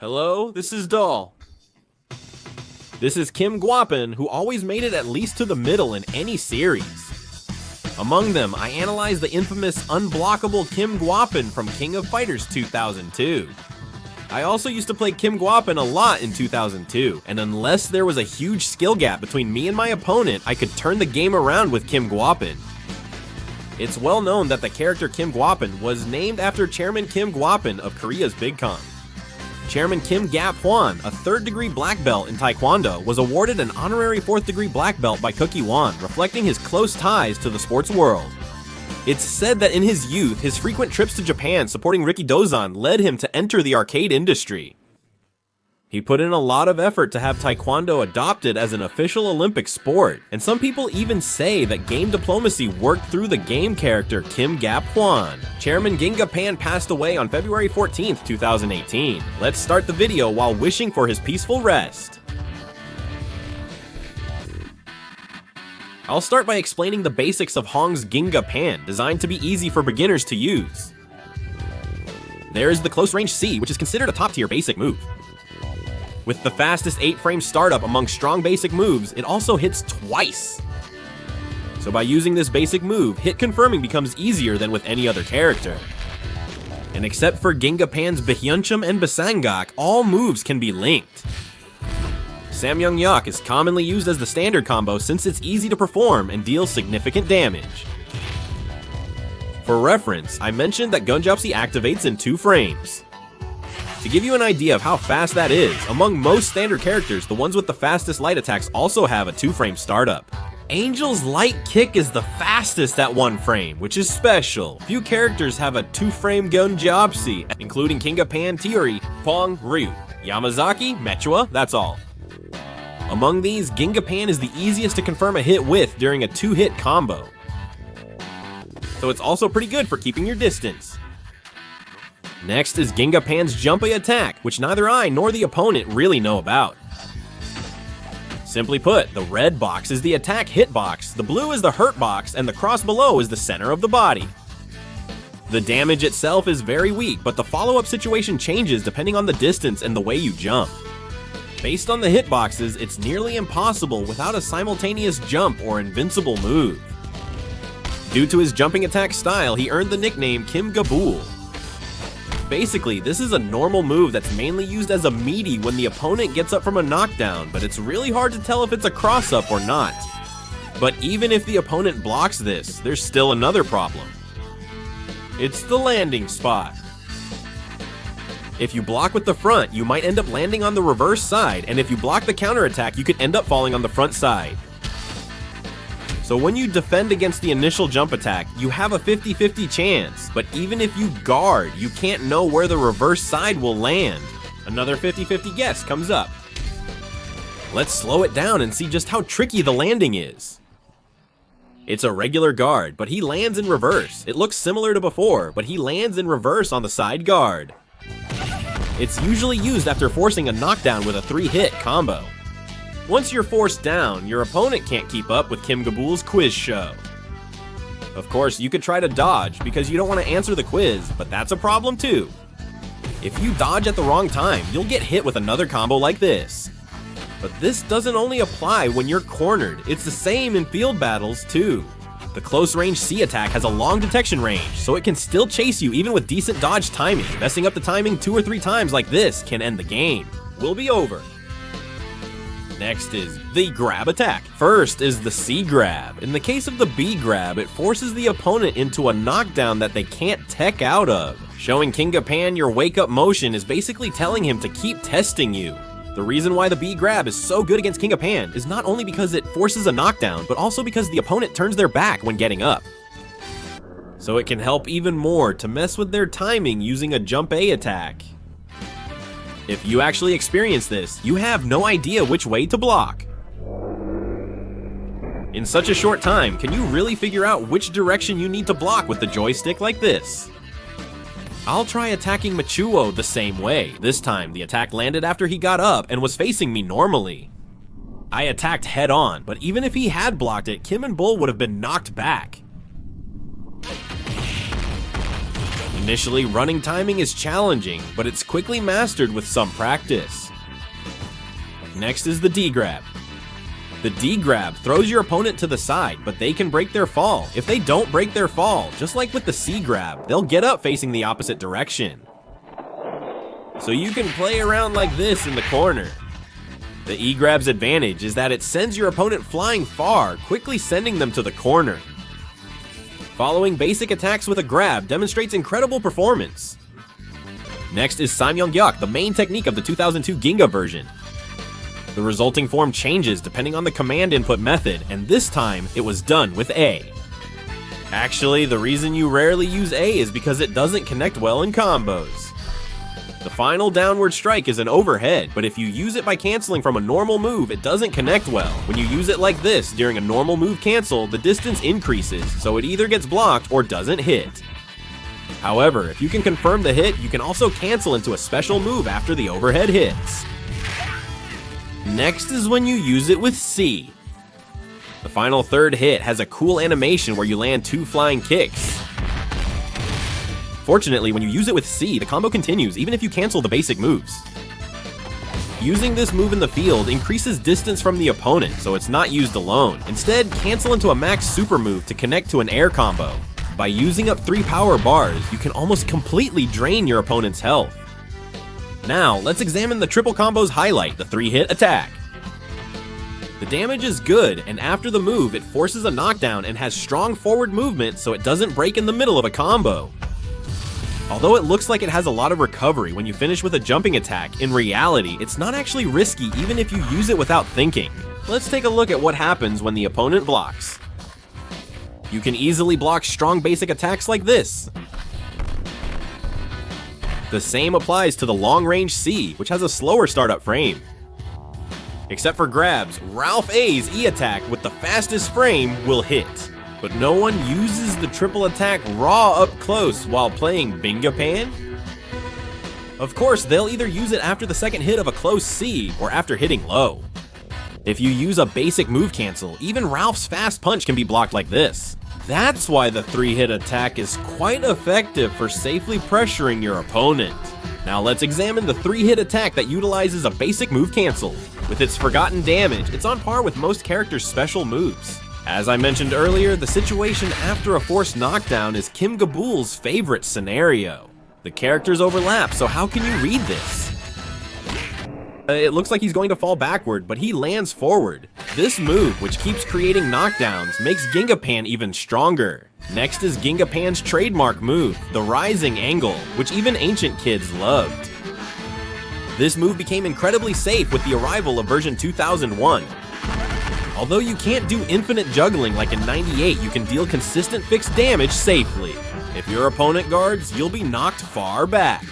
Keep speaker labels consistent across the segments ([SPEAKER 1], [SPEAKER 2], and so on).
[SPEAKER 1] Hello, this is Doll. This is Kim Gwapan, who always made it at least to the middle in any series. Among them, I analyzed the infamous unblockable Kim Gwapan from King of Fighters 2002. I also used to play Kim Gwapan a lot in 2002, and unless there was a huge skill gap between me and my opponent, I could turn the game around with Kim Gwapan. It's well known that the character Kim Gwapan was named after Chairman Kim Gwapan of Korea's Biyeoncham. Chairman Kim Gwapan, a 3rd degree black belt in Taekwondo, was awarded an honorary 4th degree black belt by Kaphwan, reflecting his close ties to the sports world. It's said that in his youth, his frequent trips to Japan supporting Riki Dozan led him to enter the arcade industry. He put in a lot of effort to have Taekwondo adopted as an official Olympic sport, and some people even say that game diplomacy worked through the game character Kim Gwapan. Chairman Kim Gwapan passed away on February 14th, 2018. Let's start the video while wishing for his peaceful rest. I'll start by explaining the basics of Hong's Kim Gwapan, designed to be easy for beginners to use. There is the close range C, which is considered a top tier basic move. With the fastest 8-frame startup among strong basic moves, it also hits twice. So by using this basic move, hit confirming becomes easier than with any other character. And except for Kim Gwapan's Biyeoncham and Biyeoncham, all moves can be linked. Saimyeonggyeok is commonly used as the standard combo since it's easy to perform and deals significant damage. For reference, I mentioned that Gunjopsi activates in 2 frames. To give you an idea of how fast that is, among most standard characters, the ones with the fastest light attacks also have a 2-frame startup. Angel's light kick is the fastest at 1 frame, which is special. Few characters have a 2-frame Gunjopsi, including Kim Gwapan, Tiori, Pong, Ryu, Yamazaki, Mechua, that's all. Among these, Kim Gwapan is the easiest to confirm a hit with during a 2-hit combo. So it's also pretty good for keeping your distance. Next is Kim Gwapan's Jump A attack, which neither I nor the opponent really know about. Simply put, the red box is the attack hit box, the blue is the hurt box, and the cross below is the center of the body. The damage itself is very weak, but the follow-up situation changes depending on the distance and the way you jump. Based on the hitboxes, it's nearly impossible without a simultaneous jump or invincible move. Due to his jumping attack style, he earned the nickname Kim Gwapan. Basically, this is a normal move that's mainly used as a meaty when the opponent gets up from a knockdown, but it's really hard to tell if it's a cross-up or not. But even if the opponent blocks this, there's still another problem. It's the landing spot. If you block with the front, you might end up landing on the reverse side, and if you block the counterattack, you could end up falling on the front side. So when you defend against the initial jump attack, you have a 50-50 chance, but even if you guard, you can't know where the reverse side will land. Another 50-50 guess comes up. Let's slow it down and see just how tricky the landing is. It's a regular guard, but he lands in reverse. It looks similar to before, but he lands in reverse on the side guard. It's usually used after forcing a knockdown with a 3-hit combo. Once you're forced down, your opponent can't keep up with Kim Gwapan's quiz show. Of course, you could try to dodge because you don't want to answer the quiz, but that's a problem too. If you dodge at the wrong time, you'll get hit with another combo like this. But this doesn't only apply when you're cornered, it's the same in field battles too. The close range C attack has a long detection range, so it can still chase you even with decent dodge timing. Messing up the timing 2 or 3 times like this can end the game. We'll be over. Next is the grab attack. First is the C grab. In the case of the B grab, it forces the opponent into a knockdown that they can't tech out of. Showing Kim Gwapan your wake up motion is basically telling him to keep testing you. The reason why the B grab is so good against Kim Gwapan is not only because it forces a knockdown, but also because the opponent turns their back when getting up. So it can help even more to mess with their timing using a jump A attack. If you actually experience this, you have no idea which way to block. In such a short time, can you really figure out which direction you need to block with the joystick like this? I'll try attacking Machuo the same way. This time, the attack landed after he got up and was facing me normally. I attacked head on, but even if he had blocked it, Kim and Bull would have been knocked back. Initially, running timing is challenging, but it's quickly mastered with some practice. Next is the D-grab. The D-grab throws your opponent to the side, but they can break their fall. If they don't break their fall, just like with the C-grab, they'll get up facing the opposite direction. So you can play around like this in the corner. The E-grab's advantage is that it sends your opponent flying far, quickly sending them to the corner. Following basic attacks with a grab demonstrates incredible performance. Next is Saimyeonggyeok, the main technique of the 2002 Ginga version. The resulting form changes depending on the command input method, and this time it was done with A. Actually, the reason you rarely use A is because it doesn't connect well in combos. The final downward strike is an overhead, but if you use it by canceling from a normal move, it doesn't connect well. When you use it like this during a normal move cancel, the distance increases, so it either gets blocked or doesn't hit. However, if you can confirm the hit, you can also cancel into a special move after the overhead hits. Next is when you use it with C. The final third hit has a cool animation where you land 2 flying kicks. Fortunately, when you use it with C, the combo continues even if you cancel the basic moves. Using this move in the field increases distance from the opponent, so it's not used alone. Instead, cancel into a max super move to connect to an air combo. By using up 3 power bars, you can almost completely drain your opponent's health. Now, let's examine the triple combo's highlight, the 3-hit attack. The damage is good, and after the move, it forces a knockdown and has strong forward movement so it doesn't break in the middle of a combo. Although it looks like it has a lot of recovery when you finish with a jumping attack, in reality, it's not actually risky even if you use it without thinking. Let's take a look at what happens when the opponent blocks. You can easily block strong basic attacks like this. The same applies to the long-range C, which has a slower startup frame. Except for grabs, Ralph A's E-attack with the fastest frame will hit. But no one uses the triple attack raw up close while playing Biyeoncham? Of course, they'll either use it after the second hit of a close C or after hitting low. If you use a basic move cancel, even Ralph's fast punch can be blocked like this. That's why the 3-hit attack is quite effective for safely pressuring your opponent. Now let's examine the 3-hit attack that utilizes a basic move cancel. With its forgotten damage, it's on par with most characters' special moves. As I mentioned earlier, the situation after a forced knockdown is Kim Gwapan's favorite scenario. The characters overlap, so how can you read this? It looks like he's going to fall backward, but he lands forward. This move, which keeps creating knockdowns, makes Gwapan even stronger. Next is Gwapan's trademark move, the rising angle, which even ancient kids loved. This move became incredibly safe with the arrival of version 2001. Although you can't do infinite juggling like in 98, you can deal consistent fixed damage safely. If your opponent guards, you'll be knocked far back.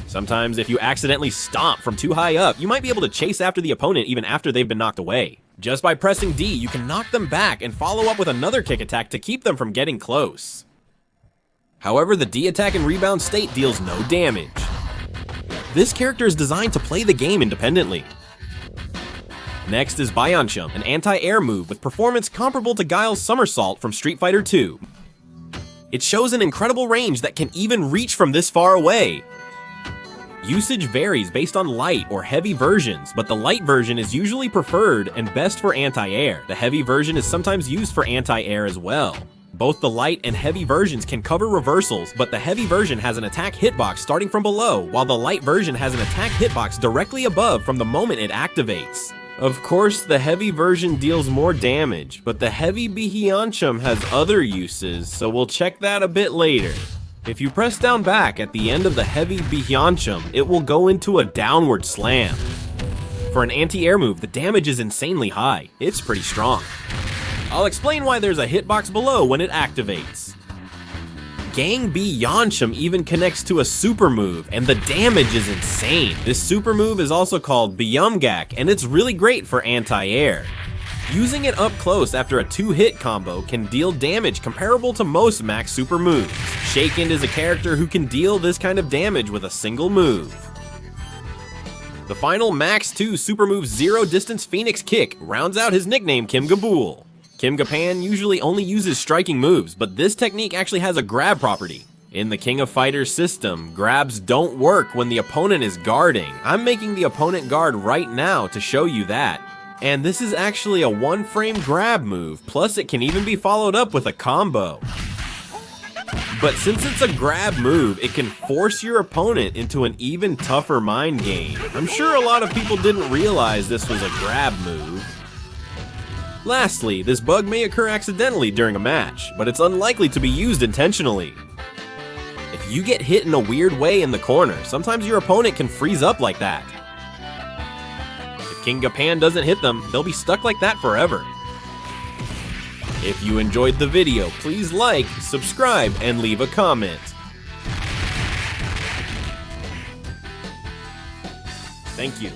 [SPEAKER 1] Sometimes if you accidentally stomp from too high up, you might be able to chase after the opponent even after they've been knocked away. Just by pressing D, you can knock them back and follow up with another kick attack to keep them from getting close. However, the D attack in rebound state deals no damage. This character is designed to play the game independently. Next is Biyeoncham, an anti-air move with performance comparable to Guile's somersault from Street Fighter 2. It shows an incredible range that can even reach from this far away. Usage varies based on light or heavy versions, but the light version is usually preferred and best for anti-air. The heavy version is sometimes used for anti-air as well. Both the light and heavy versions can cover reversals, but the heavy version has an attack hitbox starting from below, while the light version has an attack hitbox directly above from the moment it activates. Of course, the heavy version deals more damage, but the heavy Biyeoncham has other uses, so we'll check that a bit later. If you press down back at the end of the heavy Biyeoncham, it will go into a downward slam. For an anti-air move, the damage is insanely high. It's pretty strong. I'll explain why there's a hitbox below when it activates. Gang Biyeoncham even connects to a super move, and the damage is insane. This super move is also called Biyeonggyeok, and it's really great for anti-air. Using it up close after a 2-hit combo can deal damage comparable to most max super moves. Shaken is a character who can deal this kind of damage with a single move. The final max 2 super move Zero Distance Phoenix Kick rounds out his nickname Kim Gwapan. Kim Gwapan usually only uses striking moves, but this technique actually has a grab property. In the King of Fighters system, grabs don't work when the opponent is guarding. I'm making the opponent guard right now to show you that. And this is actually a one-frame grab move, plus it can even be followed up with a combo. But since it's a grab move, it can force your opponent into an even tougher mind game. I'm sure a lot of people didn't realize this was a grab move. Lastly, this bug may occur accidentally during a match, but it's unlikely to be used intentionally. If you get hit in a weird way in the corner, sometimes your opponent can freeze up like that. If Kim Gwapan doesn't hit them, they'll be stuck like that forever. If you enjoyed the video, please like, subscribe, and leave a comment. Thank you.